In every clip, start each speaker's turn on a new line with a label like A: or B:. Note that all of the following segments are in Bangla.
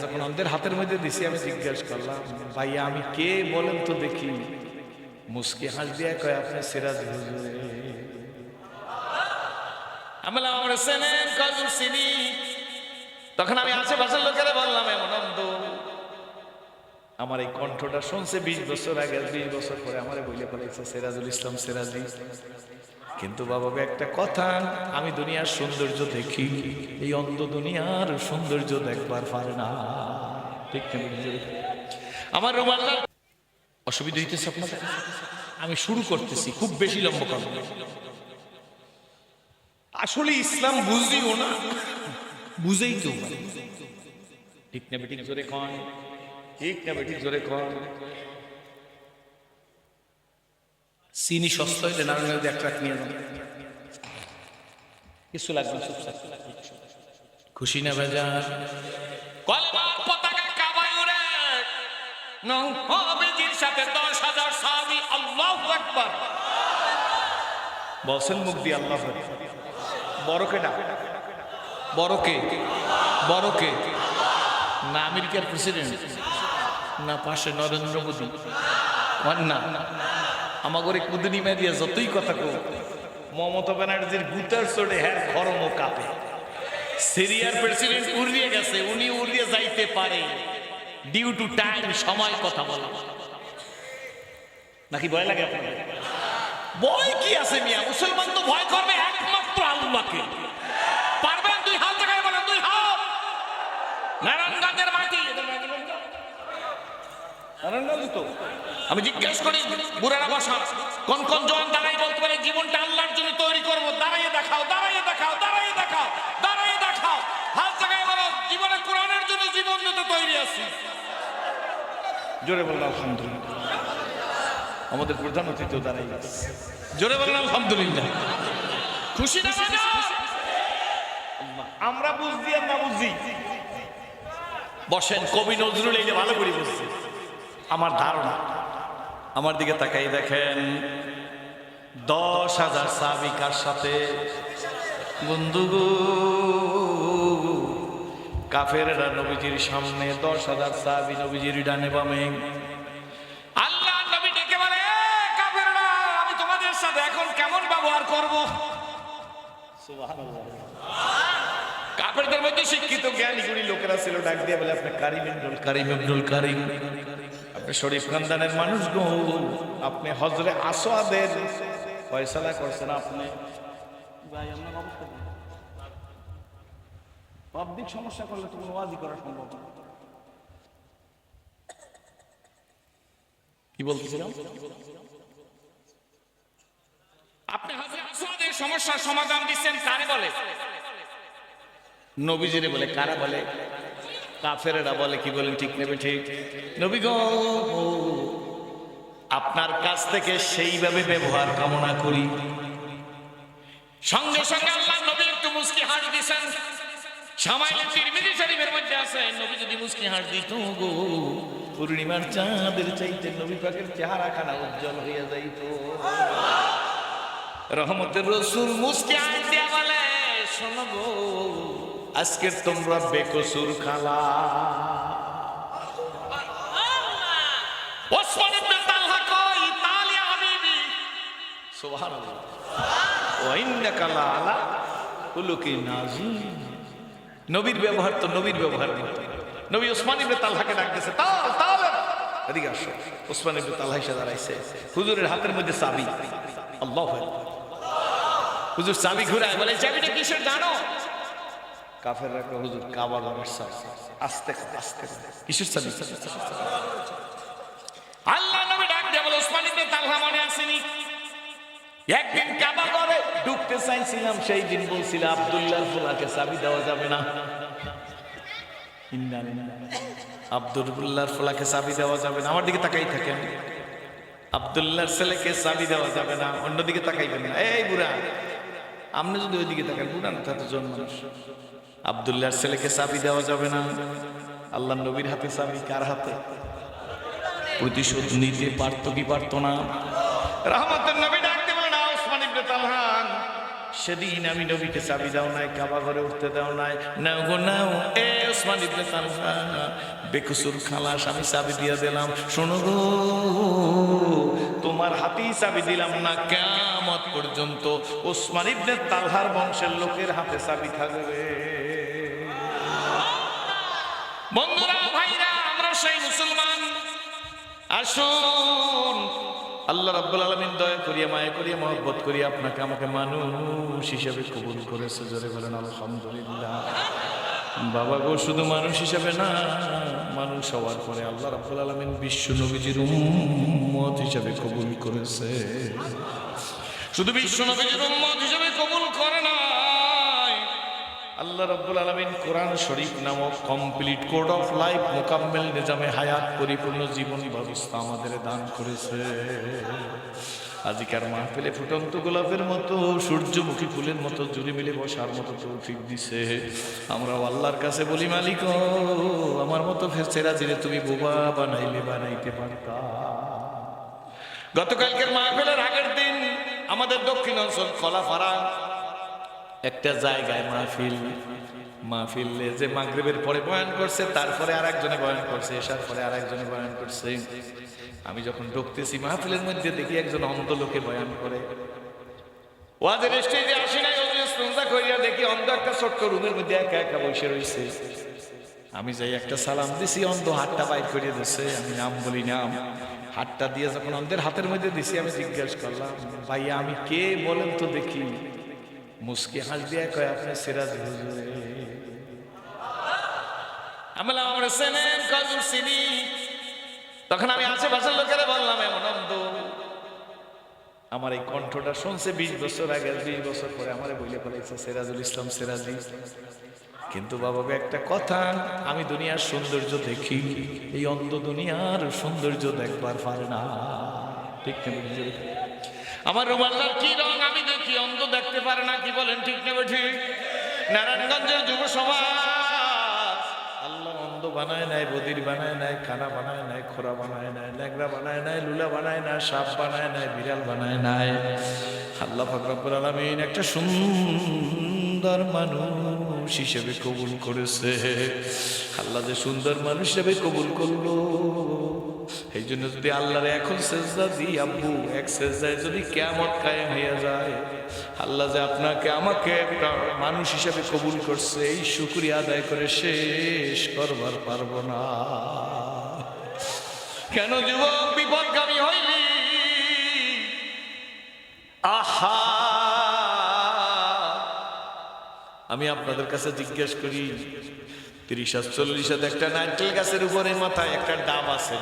A: যখন আমাদের হাতের মধ্যে দিছি আমি জিজ্ঞেস করলাম, ভাইয়া আমি কে বলেন তো দেখি। মুস্কি হাস দিয়া কয়, আপনি সিরাজ হুজুর। আমরা চেনেন কজন চিনি। তখন আমি আশেপাশের লোকেরা বললাম, এমন অন্ধ আমার এই কণ্ঠটা শুনছে 20 বছর আগে, 20 বছর পরে আমারে বইলে ফেলাইছে সিরাজুল ইসলাম সিরাজি। কিন্তু বাবা একটা কথা, আমি দুনিয়ার সৌন্দর্য দেখি, এই অন্ধ দুনিয়ার সৌন্দর্য দেখবার পারে না। ঠিক আমার রুমাল্লা অসুবিধা হইতেছে আপনাদের? আমি শুরু করতেছি, খুব বেশি লম্বা করব। আসলে ইসলাম বুঝিও না, বুঝেই তো। ঠিক না বেঠিক জোরে কন, ঠিক না বেঠিক জোরে কন। চিনি সস্তা হইলে নারায়ণ এক ট্রাক নিয়ে যান, কিছু লাগবে। খুশি না বাজার পতাকা কাবায় উড়ে নবীজির সাথে 10,000 সাহাবী। আল্লাহু আকবার বলছেন মুখ দিয়ে। আল্লাহু আকবার। বড়কে না, বড়কে, বড়কে না আমেরিকার প্রেসিডেন্ট, না পাশে নরেন্দ্র মোদী, না আমাগরে কুদনি মেদিয়া যতই কথা কো, মমতা ব্যানার্জির গুতার চড়ে হ্যাঁ খরম ও কাঁপে। সিরিয়ার প্রেসিডেন্ট উড়িয়ে গেছে, উনি উড়িয়ে যাইতে পারে ডিউ টু টাইম, সময় কথা বলা। নাকি ভয় লাগে আপনাদের? ভয় কি আছে মিয়া? মুসলমান তো ভয় করবে একমাত্র আল্লাহকে। পারবেন? 2 হাত জায়গায় বলেন, 2 হাত। নারায়ণগঞ্জের মাটি, আমি জিজ্ঞেস করি বুড়ারা বসা, কোন কোন জওয়ান দাঁড়াই বলতে পারে জীবনটা আল্লাহর জন্য তৈরি করবো? দাঁড়াইয়ে দেখাও, দাঁড়াইয়ে দেখাও, দাঁড়াইয়ে দেখাও, দাঁড়াইয়ে দেখাও। হাত জায়গায় বলো, জীবনে কোরআনের জন্য জীবন দিতে তৈরি আছি। জোরে বললাম আলহামদুলিল্লাহ। আমাদের প্রধান অতিথি দাঁড়াই আছে, জোরে বললাম আলহামদুলিল্লাহ। খুশি না? আমরা বুঝছি আর না বুঝছি। বসেন, কবি নজরুল এই যে ভালো করে বুঝছি। আমার ধারণা, আমার দিকে তাকাই দেখেন, 10,000 সাহাবী কার সাথে? বন্ধু কাফেররা নবীজির সামনে, 10,000 সাহাবী নবীজির ডানে বামে। আল্লাহ নবী ডেকে বলে, কাফেররা আমি তোমাদের সাথে এখন কেমন ব্যবহার করব? সুবহানাল্লাহ। কাফেরদের মধ্যে শিক্ষিত জ্ঞানী গুণী লোকেরা ছিল, ডাক দিয়ে বলে, আপনি কারিম ইবনুল কারিম, ইবনুল কারিম, আপনি শরীফ খানদানের মানুষ গো, আপনি হজরে আসওয়াদের ফয়সালা করছেন। আপনি পাবলিক সমস্যা করলে তো কোনো ওয়াজি করা সম্ভব না। কি বলতেছিলাম? আপনি হজরে আসওয়াদের সমস্যার সমাধান দিচ্ছেন কারে বলে? নবীজিরে বলে। কারা বলে? কাফেরেরা বলে। কি বলেন ঠিক নেবে? ঠিক। নবী গো আপনার কাছ থেকে সেইভাবে ব্যবহার কামনা করি। সঙ্গে সঙ্গে আল্লাহ নবী একটু মুস্কি হাস দিয়েছেন। শামাইল তিরমিজি শরীফের মধ্যে আছে, নবী যদি মুস্কি হাস দিত গো, পূর্ণিমার চাঁদের চাইতে নবী পাকের চেহারা খানা উজ্জ্বল হয়ে যাইত। রহমতের রাসূল মুস্কি হাস দিয়া বলে, শোনো গো আজকে তোমরা বেকসুর খালা। ওসমান ইবনে তালহা কই, তাল ইয়া হাবিবি, সুবহানাল্লাহ, ওয়া ইন্নাকা লা আলা খুলুকিন আযীম। নবীর ব্যবহার তো নবীর ব্যবহার না। নবী ওসমান ইবনে তালহাকে ডাকতেছে, তাল তাল এদিকে আসো। ওসমান ইবনে তালহা এসে দাঁড়াইছে, হুজুরের হাতের মধ্যে চাবি। আল্লাহু আকবার। হুজুর চাবি ঘুরায় বলে, চাবিটা কিসের জানো? কাফেররা কয়, হুজুর কাবা ঘরের চাবি। আস্তে আস্তে, কিসের চাবি? আল্লাহ নবী ডাক দিয়ে বলে, ওসমান ইবনে তালহা মনে আসেনি? একদিন কাবা ঘরে ঢুকতে চাইছিলাম, সেই দিন বলছিলাম আব্দুল্লাহর ফুলাকে চাবি দেওয়া যাবে না। আব্দুল্লাহর ফুলাকে চাবি দেওয়া যাবে না। আমার দিকে তাকাই থাকেন। আব্দুল্লাহর ছেলেকে চাবি দেওয়া যাবে না, অন্যদিকে তাকাইবেন না। এই বুড়া, আপনি যদি ওইদিকে তাকান, বুড়া না তো জন মানুষ। আব্দুল্লাহর ছেলেকে চাবি দেওয়া যাবে না। আল্লাহ নবীর হাতে চাবি, কার হাতে? প্রতিশোধ নিতে পারতো কি পারতো না? রহমতের নবী ডাকতে বলে, না ওসমান ইবনে তালহা সেদিন আমি নবীকে চাবি দাও নাই, কাবা ঘরে উঠতে দাও নাই। নাও গো নাও, এ ওসমান ইবনে তালহা বেকসুর খালাস, আমি চাবি দিয়ে দিলাম। শোনো গো, তোমার হাতেই চাবি দিলাম না, কিয়ামত পর্যন্ত ওসমান ইবনে তালহার বংশের লোকের হাতে চাবি থাকবে। বন্ধুরা, ভাইরা, আমরা সেই মুসলমান। আসুন, আল্লাহ রাব্বুল আলামিন দয়া করিয়া, মায়া করিয়া, মহব্বত করিয়া আপনাকে আমাকে মানুষ হিসেবে কবুল করেছে। জোরে বলেন আলহামদুলিল্লাহ। বাবা গো, শুধু মানুষ হিসেবে না, মানুষ হওয়ার পরে আল্লাহ রাব্বুল আলামিন বিশ্ব নবীজির উম্মত হিসেবে কবুল করেছে। শুধু বিশ্ব নবীজির উম্মত হিসেবে কবুল করে নাই, আল্লাহ রাব্বুল আলামিন কোরআন শরীফ নামক কমপ্লিট কোড অফ লাইফ, মোকাম্মেল নিজামে হায়াত, পরিপূর্ণ জীবন ব্যবস্থা আমাদের দান করেছে। আজকের মাহফিলে ফুটন্ত গোলাপের মতো, সূর্যমুখী ফুলের মতো জুড়ে মিলে বসার মতো তৌফিক দিছে। আমরা আল্লাহর কাছে বলি, মালিক আমার মতো ফেরেশতারা দিলে তুমি বোবা বানাইলে বানাইতে পারতা। গতকালকের মাহফিলের আগের দিন আমাদের দক্ষিণ অঞ্চল কলাপাড়া একটা জায়গায় মাহফিলে যে মাগরিবের পরে বয়ান করছে, তারপরে আরেকজনে বয়ান করছে, এশার পরে আরেকজনে বয়ান করছে। আমি যখন ঢুকতেছি মাহফিলের মধ্যে দেখি একজন অন্ধ লোকে বয়ান করে। ওয়াজের স্টেজে আসি নাই, ওজুস্তা কইরা দেখি অন্ধ একটা ছোট্ট রুমের মধ্যে একা একা বসে রয়েছে। আমি যাই একটা সালাম দিছি, অন্ধ হাতটা বাইর করে দিচ্ছে। আমি নাম বলি, নাম। হাতটা দিয়ে যখন অন্ধের হাতের মধ্যে দিছি, আমি জিজ্ঞাসা করলাম, ভাইয়া আমি কে বলেন তো দেখি। মুস্কি হাস দিয়ে কয়, আপনি সিরাজ হুজুর। আমরা চেনেন, কদর চিনি। তখন আমি আশেপাশের লোকেরা বললাম, এমন অন্ধ আমার এই কণ্ঠটা শুনছে 20 বছর আগে, 20 বছর পরে আমার বইলে ফেলাইছে সিরাজুল ইসলাম সিরাজি। কিন্তু বাবাকে একটা কথা, আমি দুনিয়ার সৌন্দর্য দেখি, এই অন্ধ দুনিয়ার সৌন্দর্য দেখবার পারে না। ঠিক না? আমার রুমাল্লার কি রং আমি দেখি, অন্ধ দেখতে পারে না। কি বলেন, ঠিক না? ঠিক। নারায়ণগঞ্জের যুব সমাজ আল্লাহ অন্ধ বানায় নাই, বদির বানায় নাই, খানা বানায় নাই, খোরা বানায় নাই, ল্যাংড়া বানায় নাই, লুলা বানায় না, সাপ বানায় নাই, বিড়াল বানায় নাই। আল্লাহ পাক রব্বুল আলামিন একটা সুন্দর মানুষ হিসেবে কবুল করেছে। আল্লাহ যে সুন্দর মানুষ হিসেবে কবুল করলো, এই জন্য যদি আল্লাহর এখন সেজদা দিই আব্বু, এক সেজদায় যদি কিয়ামত কায়েম হয়ে যায়, আল্লাহ যে আপনাকে আমাকে একটা মানুষ হিসেবে কবুল করছে, এই শুকরিয়া আদায় করে শেষ করবার পারবো না। কেন যুবক বিপদগামী হইলি? আহা, আমি আপনাদের কাছে জিজ্ঞেস করি, 30-40 একটা নারকেল গাছের উপরে মাথায় একটা ডাব আছে,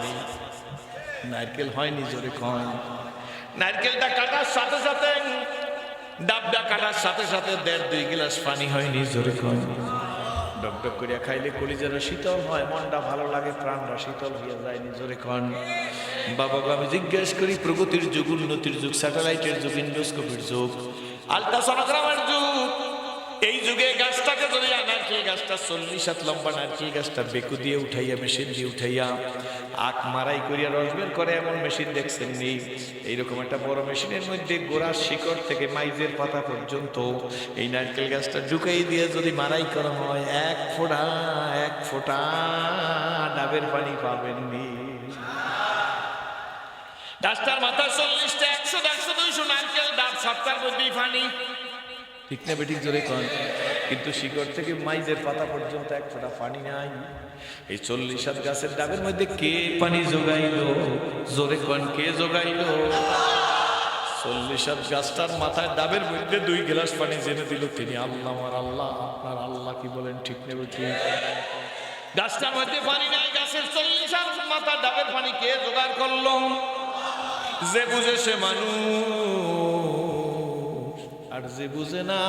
A: নারকেল হয়নি? জোরে কন। নারকেলটা কাটার সাথে সাথে, ডাবটা কাটার সাথে সাথে 1.5-2 গ্লাস পানি হয়নি? জোরে কন। ডকডক করিয়া খাইলে কলিজারা শীতল হয়, মনটা ভালো লাগে, প্রাণটা শীতল হইয়া যায়নি? জোরে কন। বাবাকে আমি জিজ্ঞেস করি, প্রগতির যুগ, উন্নতির যুগ, স্যাটেলাইটের যুগ, ইন্ডোস্কোপের যুগ, আল্ট্রাসোনোগ্রামের যুগ, এই যুগে গাছটাকে যদি নারকেল গাছটা 40 হাত লম্বা নারকেল গাছটা বেকু দিয়ে উঠাইয়া, মেশিন দিয়ে উঠাইয়া আখ মারাই করিয়া রস বের করে, এমন মেশিন দেখছেন নেই? এইরকম একটা বড় মেশিনের মধ্যে গোড়ার শিকড় থেকে মাইজের পাতা পর্যন্ত এই নারকেল গাছটা ঢুকাই দিয়ে যদি মারাই করা হয়, এক ফোঁটা ডাবের পানি পাবেননি। গাছটার মাথায় 40টা, 100-200 নারকেল ডাব, সবটার মধ্যেই পানি। ঠিক না বেঠিক? জোরে কন। কিন্তু শিকড় থেকে মাইজের পাতা পর্যন্ত এক ফোঁটা পানি নাই। এই 40 হাত গাছের ডাবের মধ্যে কে পানি যোগাইলো? জোরে কন, কে যোগাইলো? 40 হাত গাছটার মাথায় ডাবের মধ্যে 2 গ্লাস পানি জেনে দিল তিনি। আল্লাহ, আমার আল্লাহ, আপনার আল্লাহ। কি বলেন, ঠিক না বেঠিক? গাছটার মধ্যে পানি নাই, গাছের 40 হাত মাথা ডাবের পানি কে জোগাড় করলো? যে বুঝে সে মানুষ, আর যে বুঝে না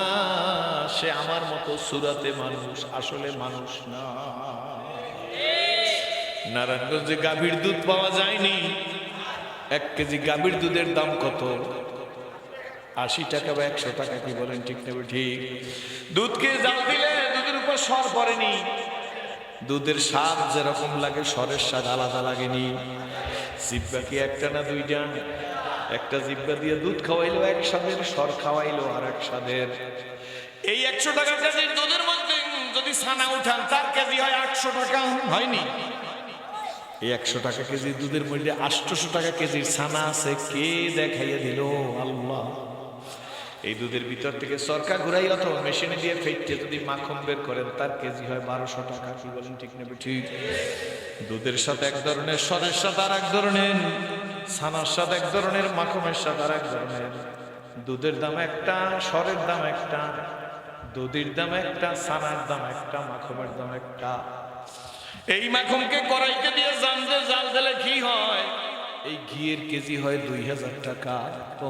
A: সে আমার মতো সুরাতে মানুষ, আসলে মানুষ না। নারায়ণগঞ্জে গাভীর দুধ পাওয়া যায়নি। 1 কেজি গাভীর দুধের দাম কত? 80 টাকা বা 100 টাকা। কি বলেন, ঠিক না ঠিক? দুধকে জাল দিলে দুধের উপর সর পড়েনি। দুধের স্বাদ যেরকম লাগে, সরের স্বাদ আলাদা লাগেনি। জিহ্বা কি একটা না 2টা? একটা জিব্বা দিয়ে দুধ খাওয়াইলো এক স্বাদের, সর খাওয়াইলো আর এক স্বাদের। এই 100 টাকা কেজির দুধের মধ্যে যদি ছানা উঠান তার কেজি হয় 800 টাকা, হয়নি? এই 100 টাকা কেজির দুধের মধ্যে 800 টাকা কেজির ছানা আছে, কে দেখাইয়া দিল? আল্লাহ। এই দুধের ভিতর থেকে সরকা ঘুরাই অথবা মেশিনে দিয়ে ফেটে যদি মাখন বের করেন তার কেজি হয় 1200 টাকা। কি বলেন, ঠিক নেবে? ঠিক। দুধের সাথে এক ধরনের, সরের সাথে আর এক ধরনের, ছানার সাথে এক ধরনের, মাখনের সাথে আর এক ধরনের। দুধের দাম একটা, সরের দাম একটা, দুধের দাম একটা, ছানার দাম একটা, মাখনের দাম একটা। এই মাখনকে কড়াইতে দিয়ে জাল দিলে ঘি হয়, এই ঘিয়ের কেজি হয় 2000 টাকা। ও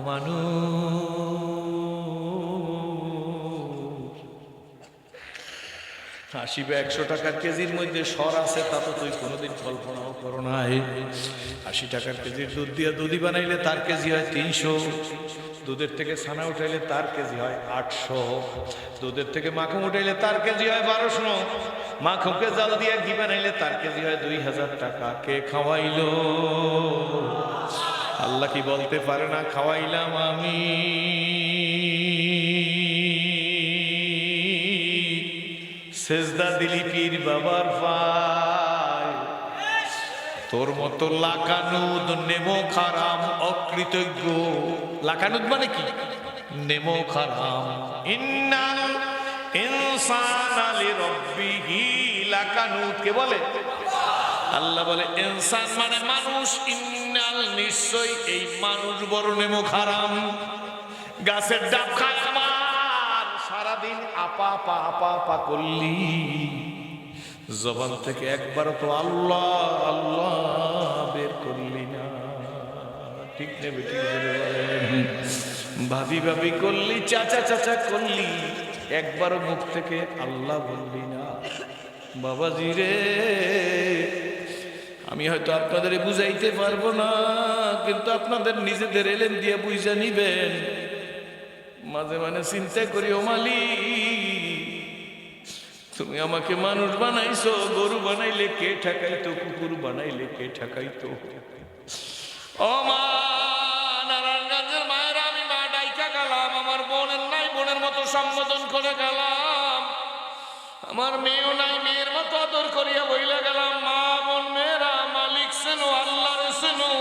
A: হাসিবে 100 টাকার কেজির মধ্যে সর আছে, তা তো তুই কোনোদিন কল্পনাও করো নাই। 80 টাকার কেজির দুধ দিয়ে দুধি বানাইলে তার কেজি হয় 300, দুধের থেকে ছানা উঠাইলে তার কেজি হয় 800, দুধের থেকে মাখন উঠাইলে তার কেজি হয় 1200, মাখনকে জাল দিয়ে ঘি বানাইলে তার কেজি হয় 2000 টাকা। কে খাওয়াইলো? আল্লাহ কি বলতে পারে না খাওয়াইলাম আমি? সেজদা দিলি পীর বাবার পায়, তোর মতো লাকানুদ নেমো খারাম অকৃতজ্ঞ। লাকানুদ মানে কি? নেমো খারাম। ইন্নাল ইনসানা লিরাব্বিহি লাকানুদ। কে বলে? আল্লাহ বলে ইনসান মানে মানুষ, ইন্নাল নিশ্চয় এই মানুষ বড় নেমো খারাম। গাছের ডাব খায় আমার, সারাদিন আপা আপা আপা আপা করলি, জবান থেকে একবারও তো আল্লাহ আল্লাহ বের করলি না। ঠিক নেবে? ঠিক বলেন। ভাবি ভাবি করলি, চাচা চাচা করলি, একবারও মুখ থেকে আল্লাহ বললি না। বাবাজি রে, আমি হয়তো আপনাদের বুঝাইতে পারবো না, কিন্তু আপনাদের নিজেদের এলেন দিয়ে বুঝা নিবেন। মাঝে মাঝে চিন্তা করি, ও মালিক, তুমি আমাকে মানুষ বানাইছো, গরু বানাইলে কে ঠেকাইতো, কুকুর বানাইলে কে ঠেকাইতো। ও মা, নারায়ণগঞ্জের মায়েরা, আমি মা ডাইকা গেলাম, আমার বোনের নাই, বোনের মতো সম্বোধন করে গেলাম, আমার মেয়েও নাই, মেয়ের মতো আদর করিয়া বইলে গেলাম। মা বোন মেয়েরা, মালিক সেনো, আল্লাহর সেনো,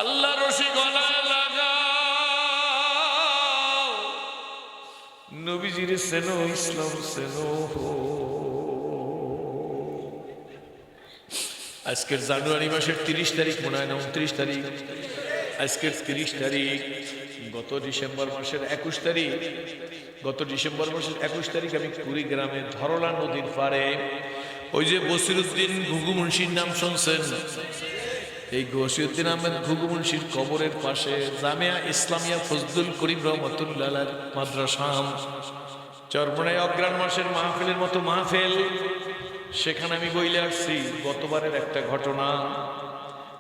A: আল্লাহ রশি গলায় লাগাও, নবীজির সেনো, ইসলাম সেনো। আজকের জানুয়ারি মাসের 30 তারিখ, মনে হয় না 29 তারিখ, আজকের 30 তারিখ। গত ডিসেম্বর মাসের 21 তারিখ, গত ডিসেম্বর মাসের 21 তারিখ আমি কুড়িগ্রামে ধরলা নদীর পাড়ে, ওই যে বসিরউদ্দিন ঘুঘু মুন্সির নাম শুনছেন, এই বসিরউদ্দিন আহমেদ ঘুঘু মুন্সির কবরের পাশে জামিয়া ইসলামিয়া ফজলুল করিম রহমতুল্লাহ মাদ্রাসা, চরমনায় অগ্রাণ মাসের মাহফিলের মতো মাহফিল, সেখানে আমি বইলে আসছি। গতবারের একটা ঘটনা,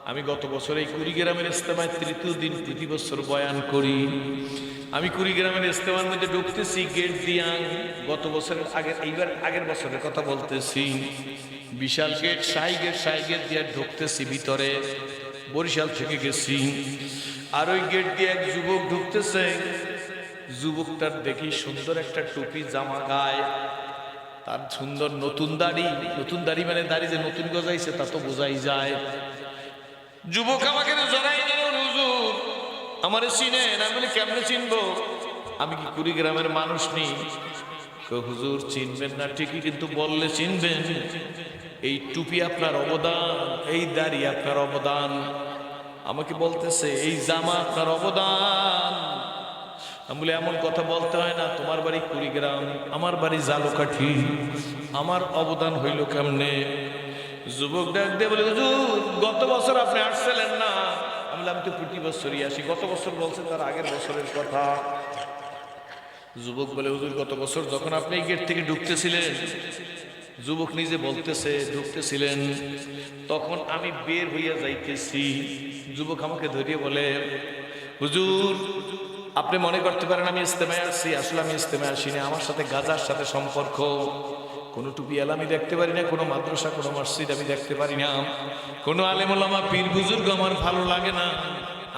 A: আমি গত বছর এই কুড়িগ্রামের ইস্তেমায় তৃতীয় দিন প্রতি বছর বয়ান করি। আমি কুড়িগ্রামের ইস্তেমার মধ্যে ঢুকতেছি গেট দিয়া, গত বছরের আগের বছরের কথা বলতেছি, বিশাল গেট, শাহী গেট দিয়ে ঢুকতেছি ভিতরে, বরিশাল থেকে গেছি। আর ওই গেট দিয়ে এক যুবক ঢুকতেছে, যুবকটার দেখি সুন্দর একটা টুপি জামা গায়ে, তার সুন্দর নতুন দাড়ি মানে দাড়ি যে নতুন গজাইছে তা তো বোঝাই যায়। যুবক আমাকে জড়াই দিল, হুজুর আমারে চিনেন? আমি বলি কেমনে চিনবো, আমি কি কুড়িগ্রামের মানুষ নি? হুজুর চিনবেন না ঠিকই, কিন্তু বললে চিনবেন। এই টুপি আপনার অবদান, এই দাড়ি আপনার অবদান। আমাকে বলতেছে এই জামা আপনার অবদান। আমি বলি এমন কথা বলতে হয় না, তোমার বাড়ি কুড়িগ্রাম, আমার বাড়ি জালকাঠি, আমার অবদান হইল কেমনে? যুবক ডাক দিয়ে বলে, হুজুর গত বছর আপনি আসছিলেন না? আমি বললাম তো প্রতি বছরই আসি। গত বছর বলছে তার আগের বছরের কথা। যুবক বলে, হুজুর গত বছর যখন আপনি এই গেট থেকে ঢুকতেছিলেন, যুবক নিজে বলতেছে ঢুকতেছিলেন, তখন আমি বের হইয়া যাইতেছি। যুবক আমাকে ধরিয়ে বলে, হুজুর আপনি মনে করতে পারেন আমি ইস্তেমায় আসছি, আসলে আমি ইস্তেমায় আসিনি। আমার সাথে গাজার সাথে সম্পর্ক, কোনো টুপি এলা আমি দেখতে পারি না, কোনো মাদ্রাসা, কোনো মসজিদ আমি দেখতে পারি না, কোনো আলেম ওলামা পীর বুজুর্গ আমার ভালো লাগে না।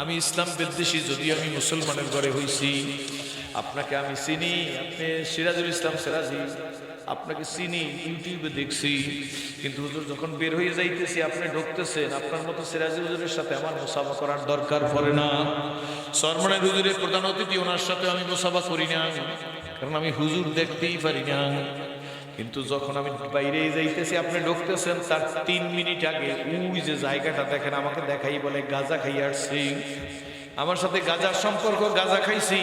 A: আমি ইসলাম বিদ্বেষী, যদিও আমি মুসলমানের ঘরে হইছি। আপনাকে আমি চিনি, আপনি সিরাজুল ইসলাম সিরাজি, আপনাকে চিনি, ইউটিউবে দেখছি। কিন্তু হুজুর যখন বের হয়ে যাইতেছি আপনি ঢুকতেছেন, আপনার মতো সিরাজি হুজুরের সাথে আমার মুসাফা করার দরকার পড়ে না। সরমনের হুজুরের প্রধান অতিথি, ওনার সাথে আমি মুসাফা করি না, কারণ আমি হুজুর দেখতেই পারি না। কিন্তু যখন আমি বাইরে যাইতেছি আপনি ঢুকতেছেন, তার 3 মিনিট আগে ওই যে জায়গাটা দেখেন, আমাকে দেখাই বলে গাঁজা খাইয়ে আসছি। আমার সাথে গাঁজার সম্পর্ক, গাঁজা খাইছি,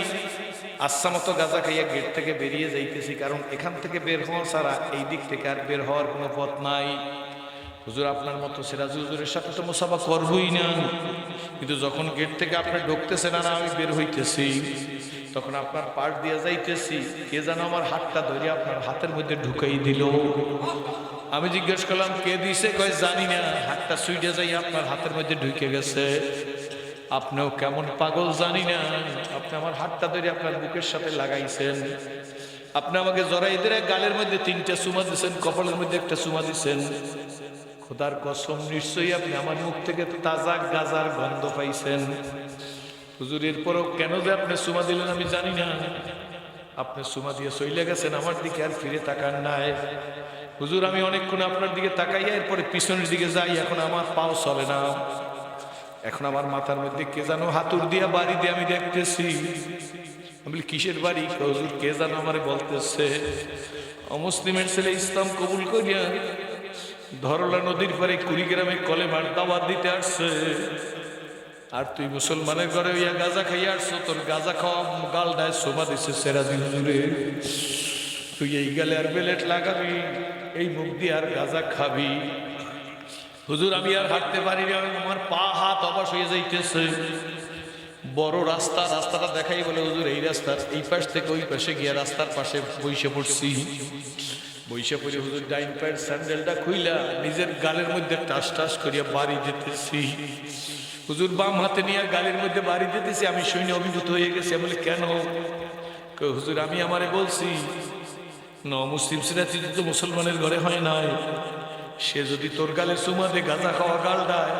A: আচ্ছা মতো গাঁজা খাইয়া গেট থেকে বেরিয়ে যাইতেছি, কারণ এখান থেকে বের হওয়া ছাড়া এই দিক থেকে আর বের হওয়ার কোনো পথ নাই। হুজুর আপনার মতো সিরাজি হুজুরের সাথে তো মুসাফা করবই না। কিন্তু যখন গেট থেকে আপনি ঢুকতেছেন আর আমি বের হইতেছি, তখন আপনার পাশ দিয়ে যাইতেছি, কে যেন আমার হাতটা ধরে আপনার হাতের মধ্যে ঢুকাই দিল। আমি জিজ্ঞেস করলাম কে দিছে, কয় জানি না, হাতটা সুইটে যাই আপনার হাতের মধ্যে ঢুকে গেছে। আপনিও কেমন পাগল জানি না, আপনি আমার হাতটা ধরে আপনার বুকের সাথে লাগাইছেন। আপনি আমাকে জড়াই ধরে গালের মধ্যে 3টা চুমা দিচ্ছেন, কপালের মধ্যে একটা চুমা দিচ্ছেন। খোদার কসম, নিশ্চয়ই আপনি আমার মুখ থেকে তাজা গাজার গন্ধ পাইছেন। হুজুর এরপরও কেন যে আপনি চুমা দিলেন আমি জানি না। আপনি চুমা দিয়ে চলে গেছেন, আমার দিকে আর ফিরে তাকান নাই। হুজুর আমি অনেকক্ষণ আপনার দিকে তাকাইয়া এরপরে পিছনের দিকে যাই, এখন আমার পাও চলে না। এখন আমার মাথার মধ্যে কে যেন হাতুর দিয়া বাড়ি দিয়ে আমি দেখতেছি। আমি বলি কিসের বাড়ি? হুজুর কে যেন আমারে বলতেছে, অমুসলিমের ছেলে ইসলাম কবুল করিয়া ধরলা নদীর পারে কুড়িগ্রামে কলেমার দাওয়াত দিতে আসছে, আর তুই মুসলমানের ঘরে হইয়া গাঁজা খাইয়া আসছো। তোর গাঁজা খাওয়া গালটায় শোভা দিচ্ছে সিরাজি হুজুরে। তুই এই গালে আর বেলেট লাগাবি, এই মুখ দিয়ে আর গাঁজা খাবি। হুজুর আমি আর হাঁটতে পারি না, আমার পা হাত অবশ হয়ে যাইতেছে। বড় রাস্তা, রাস্তাটা দেখাই বলে হুজুর এই রাস্তার এই পাশ থেকে ওই পাশে গিয়া রাস্তার পাশে বইসে পড়ছি। বইসে পড়ে হুজুর ডাইন পায়ের স্যান্ডেলটা খুইলা নিজের গালের মধ্যে টাস টাস করিয়া বাড়ি দিতেছি। হুজুর বাম হাতে নিয়ে গালের মধ্যে বাড়ি দিতেছি। আমি শুনে অভিভূত হয়ে গেছি। আমি বলি কেন? হুজুর আমি আমারে বলছি মুসলিম সিরাজি তো মুসলমানের ঘরে হয় নাই, সে যদি তোর গালে চুমা দে গাঁজা খাওয়া গাল দেয়,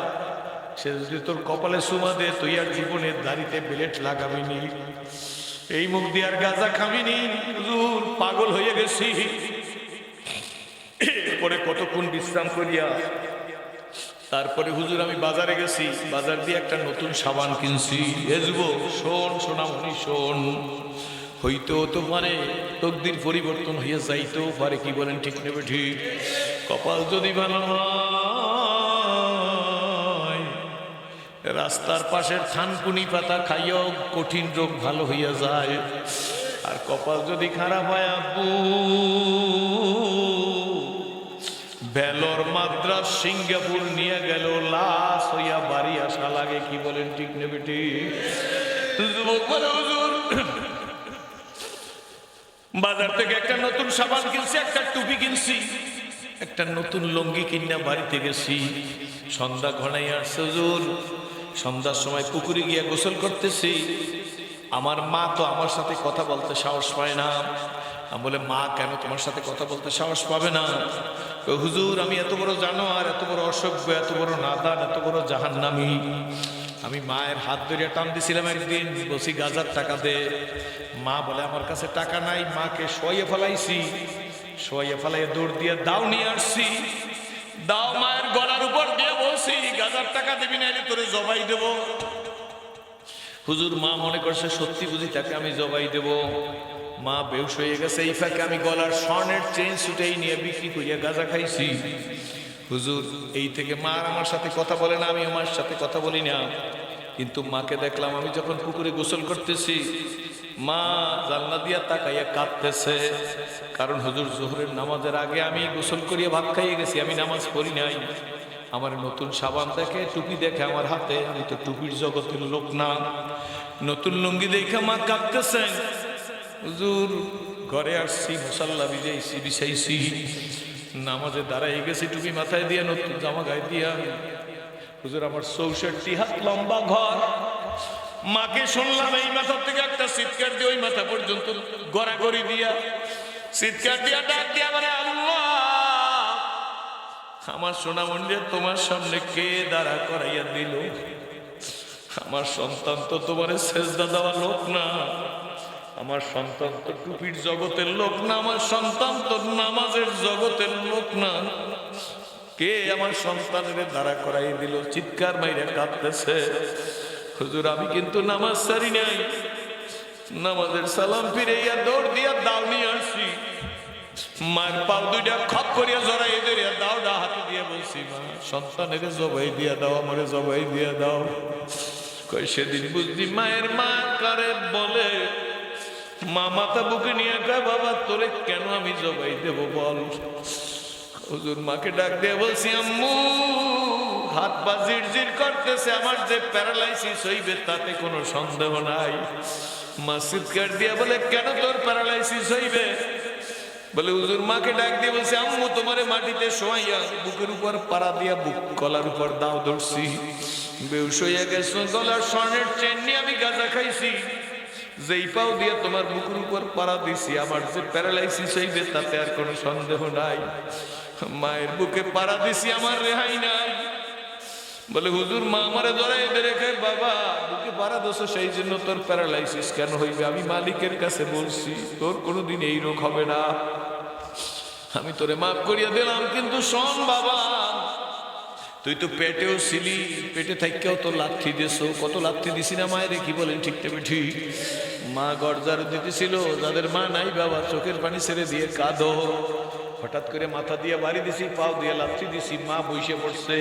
A: সে যদি তোর কপালে চুমা দে, তুই আর জীবনের দাড়িতে বেলেট লাগাবিনি, এই মুখ দিয়ে আর গাঁজা খাবিনি। হুজুর পাগল হয়ে গেছি। এরপরে কতক্ষণ বিশ্রাম করিয়া তারপরে হুজুর আমি বাজারে গেছি, বাজার দিয়ে একটা নতুন সাবান কিনছি। এসব শোন সোনামণি শোন, হইতেও তো পারে তকদির পরিবর্তন হইয়া যাইতেও পারে। কি বলেন ঠিক নেবে ঠিক? কপাল যদি ভালো হয়, রাস্তার পাশের থানকুনি পাতা খাইয়াও কঠিন রোগ ভালো হইয়া যায়। আর কপাল যদি খারাপ হয় আব্বু, বেলর মাদ্রাস সিঙ্গাপুর নিয়ে গেল লাশ হইয়া বাড়ি আসা লাগে। কি বলেন ঠিক নেবে ঠিক? বাজার থেকে একটা নতুন সাবান কিনছি, একটা টুপি কিনছি, একটা নতুন লুঙ্গি কিনা বাড়িতে গেছি। সন্ধ্যা ঘনাই আসছে হুজুর। সন্ধ্যার সময় পুকুরে গিয়া গোসল করতেছি। আমার মা তো আমার সাথে কথা বলতে সাহস পায় না। আমি বলে মা কেন তোমার সাথে কথা বলতে সাহস পাবে না? হুজুর আমি এত বড় জানোয়ার, এত বড় অসভ্য, এত বড় নাদান, এত বড় জাহান্নামী। আমি মায়ের হাত ধরিয়া টান দিছিলাম একদিন, বসি গাজার টাকা দে। মা বলে আমার কাছে টাকা নাই। মাকে শোয়াইয়ে ফেলাইছি, শোয়াইয়ে ফেলাইয়ে দৌড় দিয়ে দাও নিয়ে আসছি। দাও মায়ের গলার উপর দিয়ে বলছি গাজার টাকা দিবি না, তোরে জবাই দেব। হুজুর মা মনে করছে সত্যি বুঝি তাকে আমি জবাই দেব। মা বেহুশ হয়ে গেছে। এই ফাঁকে আমি গলার স্বর্ণের চেন ছুটেই নিয়ে বিক্রি করিয়া গাঁজা খাইছি। হুজুর এই থেকে মা আমার সাথে কথা বলে না, আমি আমার সাথে কথা বলি না। কিন্তু মাকে দেখলাম আমি যখন পুকুরে গোসল করতেছি, মা জানলা দিয়া তাকাইয়া কাঁদতেছে। কারণ হুজুর জোহরের নামাজের আগে আমি গোসল করিয়া ভাত খাইয়ে গেছি, আমি নামাজ পড়ি নাই। আমার নতুন সাবান দেখে, টুপি দেখে আমার হাতে, আমি তো টুপির জগতের লোক না। নতুন লুঙ্গি দেখে মা কাঁদতেছেন। হুজুর ঘরে আসছি, মুসাল্লা বিজাইছি, বিছাইছি, নামাজে দাঁড়াই গেছি, টুপি মাথায় দিয়া, নতুন জামা গায়ে দিয়া। হুজুর আমার 64 হাত লম্বা ঘর। মাকে শুনলাম এই মাথার থেকে একটা চিৎকার দিয়ে ওই মাথা পর্যন্ত গড়াগড়ি দিয়া, চিৎকার দিয়া ডাক দিয়া মানে আল্লাহ আমার সোনামন্দির তোমার সামনে কে দাঁড়া করাইয়া দিল? আমার সন্তান তো তোমার সেজদা দেওয়া লোক না, আমার সন্তান তো টুপির জগতের লোক না, আমার সন্তান তো নামাজের জগতের লোক না। কে আমার সন্তানের দ্বারা করাই দিল? চিৎকার মাইরে কাঁদতেছে, হুজুর আমি কিন্তু নামাজ ছাড়ি নাই, নামাজের সালাম ফিরাইয়া দৌড় দিয়া দাও নিয়ে আসছি, মায়ের পাও দুইটা খপ করিয়া জড়াই ধরিয়া দাওটা হাতে দিয়ে বলছি, মা সন্তানের জবাই দিয়া দাও, আমারে জবাই দিয়া দাও। কই সেদিন বুঝলি মায়ের মা কারে বলে? মা মাথা বুকে নিয়ে কয়, বাবা তোরে কেন আমি জবাই দেব বল? হুজুর মাকে ডাক দিয়ে বলছি, আম্মু হাত পা জিরজির করতেছে, আমার যে প্যারালাইসিস হইবে তাতে কোনো সন্দেহ নাই। মা চিৎকার দিয়া বলে, কেন তোর প্যারালাইসিস হইবে? বলে হুজুর মাকে ডাক দিয়ে বলছে, আম্মু তোমারে মাটিতে শোয়াইয়া বুকের উপর পাড়া দিয়া বুক গলার উপর দাও ধরছি, বেহুশ হইয়া গেছো, গলার স্বর্ণের চেন নিয়ে আমি গাঁজা খাইছি, যেই পাও দিয়ে তোমার বুকের উপর পাড়া দিছি, আমার যে প্যারালাইসিস হইবে তাতে আর কোনো সন্দেহ নাই। মায়ের বুকে পাড়া দিছি, আমার রেহাই নাই। বলে হুজুর মা আমারে ধরাই রেখে, বাবা বুকে পাড়া দোষ সেই জন্য তোর প্যারালাইসিস কেন হইবে? আমি মালিকের কাছে বলছি তোর কোনোদিন এই রোগ হবে না, আমি তোরে মাফ করিয়া দিলাম। কিন্তু শোন বাবা, তুই তো পেটেও ছিলি, পেটে থাইকেও তো লাথি দিয়েছো, কত লাথি দিছি না মায়ের, কি বলেন ঠিক তবে ঠিক? মা গড়জার দিতেছিল, যাদের মা নাই বাবা চোখের পানি ছেড়ে দিয়ে কাঁদো। হঠাৎ করে মাথা দিয়ে বাড়ি দিছি, পাও দিয়ে লাথি দিছি, মা বসে পড়ছে।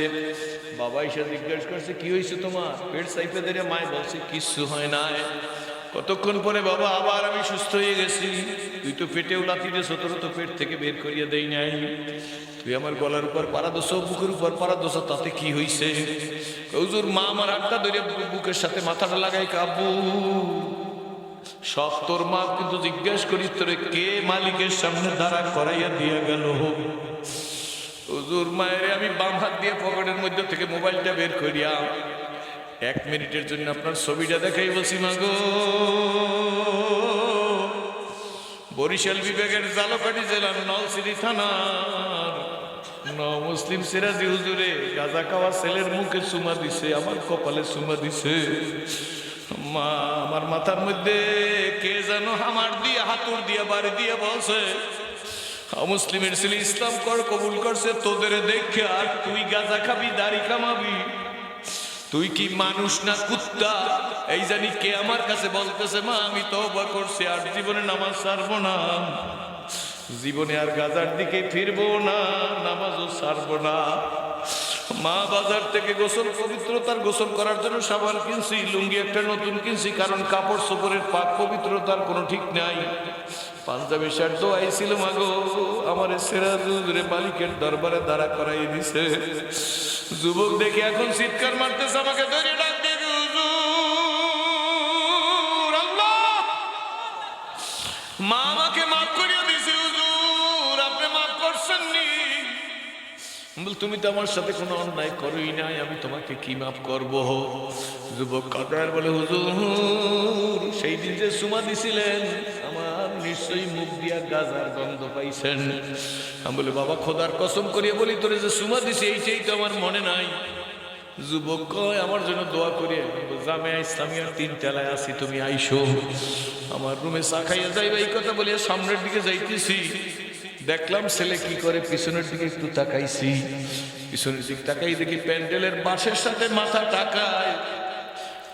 A: বাবা এসে জিজ্ঞেস করছে, কি হয়েছে তোমার? পেট সাইপে ধরে মায় বলছে, কিচ্ছু হয় না। কতক্ষণ পরে বাবা আবার আমি সুস্থ হয়ে গেছি। তুই তো পেটেও লাথি দিয়েছ, তোর তো পেট থেকে বের করিয়ে দেই নাই, তুই আমার গলার উপর পাড়া দোষ, বুকের উপর পাড়া দোষ, তাতে কি হয়েছে? হুজুর মা আমার হাতটা ধরে বুকের সাথে মাথাটা লাগাই, কাবু সব তোর মা, কিন্তু জিজ্ঞেস করিস তোরে কে মালিকের সামনে দাঁড়া করাইয়া দিয়া গেল? হুজুর মায়ের আমি বাম হাত দিয়ে পকেটের মধ্যে থেকে মোবাইলটা বের করিয়া 1 মিনিটের জন্য আপনার ছবিটা দেখাই বলছি, মাগো বরিশাল বিভাগের জালকাঠি জেলার নলছিরি থানার মুসলিম সিরাজি হুজুরে গাঁজা খাওয়া ছেলের মুখে চুমা দিছে, আমার কপালে চুমা দিছে। মা আমার মাথার মধ্যে কে যেন আমার দিয়ে হাতুর দিয়া বাড়ি দিয়ে বলছে, মুসলিমের ছেলে ইসলাম কর কবুল করছে, তোদের দেখে আর তুই গাঁজা খাবি, দাড়ি কামাবি, তুই কি মানুষ না কুত্তা? এই জানি কে আমার কাছে বলতেছে, মা আমি তওবা করছি, আর জীবনে নামাজ ছাড়বো না, জীবনে আর গাজার দিকে ফিরবো না, নামাজও ছাড়বো না। মা বাজার থেকে গোসল, পবিত্রতার গোসল করার জন্য সাবান কিনছি, লুঙ্গি একটা নতুন কিনছি, কারণ কাপড় চোপড়ের পাক পবিত্রতার কোনো ঠিক নাই। পাঞ্জাবি শার্ট তো আইছিল, মাগো আমার সেরাজুরে মালিকের দরবারে দাঁড়া করাই দিছে। যুবক দেখে এখন চিৎকার মারতেছে, আমাকে ধরে ডাক দিয়ে, হুজুর আল্লাহ মা আমাকে মাফ করিয়া দিছে, হুজুর আপনি মাফ করছেন নি? তুমি তো আমার সাথে কোনো অন্যায় করোই নাই, আমি তোমাকে কি মাফ করব? যুবক কাদার বলে, হুজুর সেই দিন যে চুমা দিছিলেন, আমার নিশ্চয়ই মুখ দিয়া গাজার গন্ধ পাইছেন। আমি বলে, বাবা খোদার কসম করিয়া বলি, তোরে যে চুমা দিছি এইটাই তো আমার মনে নাই। যুবক কয়, আমার জন্য দোয়া করিয়া জামিয়া ইসলামিয়ার 3 তলায় আছি, তুমি আইসো আমার রুমে চা খাইয়া যাইবা। এই কথা বলিয়া সামনের দিকে যাইতেছি, দেখলাম ছেলে কি করে, পিছনের দিকে একটু তাকাইছি, পিছনের দিকে তাকাই দেখি প্যান্ডেলের বাঁশের সাথে মাথা টাকায়,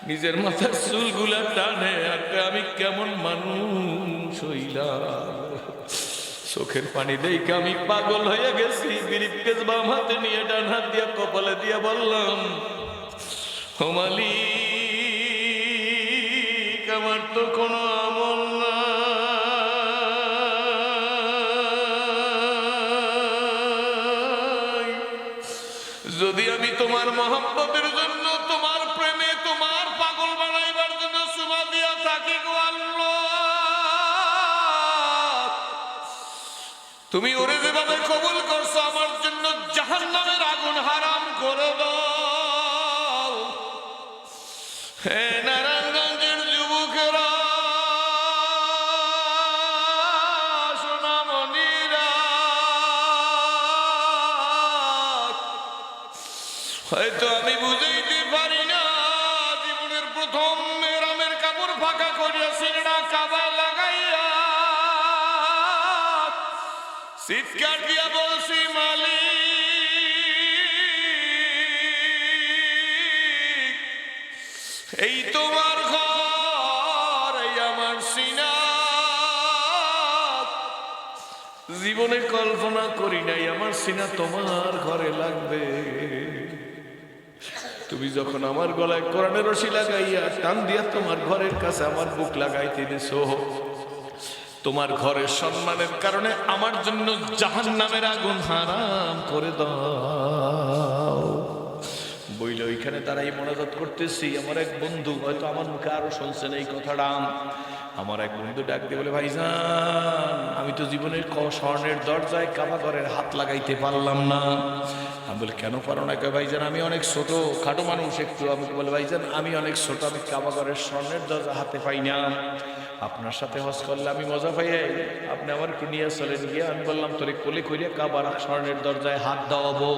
A: নিজের মাথার চুলগুলা টানে, আর আমি কেমন মানুষ হইলাম। চোখের পানি দেখে আমি পাগল হয়ে গেছি। ব্রিফকেস বাম হাতে নিয়ে ডান হাত দিয়া কপালে দিয়া বললাম, ও মালিক আমার তো কোনো আমল নাই, যদি আমি তোমার মহব্বতের জন্য, তোমার প্রেমে, তোমার পাগল বানাইবার জন্য চুমা দিয়া থাকি গো আল্লাহ, তুমি ওরে যেভাবে কবুল করছো, আমার জন্য জাহান্নামের আগুন হারাম করে দাও। হে নারায়ণগঞ্জের যুবকেরা, সোনামণিরা, হয়তো আমি বুঝাইতে পারি না, জীবনে প্রথম মেহরামের কাপড় ফাঁকা করিয়া সিনেমা কাবা লাগাইয়া চিৎকার দিয়া বলছি মালিক, এই তোমার ঘর, এই আমার সিনা। জীবনে কল্পনা করি নাই আমার সিনা তোমার ঘরে লাগবে। তুমি যখন আমার গলায় কোরআনের রশি লাগাইয়া টান দিয়া তোমার ঘরের কাছে আমার বুক লাগাইতে দিছো, তোমার ঘরের সম্মানের কারণে আমার জন্য জাহান্নামের আগুন হারাম করে দাও। বইলে ওইখানে তারাই মোনাজাত করতেছি। আমার এক বন্ধু, হয়তো আমার মুখে আরো শুনছেন এই কথাটা, আমার এক বন্ধু ডাক দিয়ে বলে, ভাইজান আমি তো জীবনের স্বর্ণের দরজায় কাবা ঘরের হাত লাগাইতে পারলাম না। আমি বলি কেন পারো না? ভাইজান আমি অনেক ছোট খাটো মানুষ একটু। আমাকে বলে ভাইজান আমি অনেক ছোট, আমি কাবা ঘরের স্বর্ণের দরজা হাতে পাই না। আপনার সাথে হজ করলে আমি মজা পাই, আপনি আমার একটু নিয়ে চলেন গিয়ে। আমি বললাম তোরে কোলে করিয়া কাবার স্বর্ণের দরজায় হাত দেওয়াবো।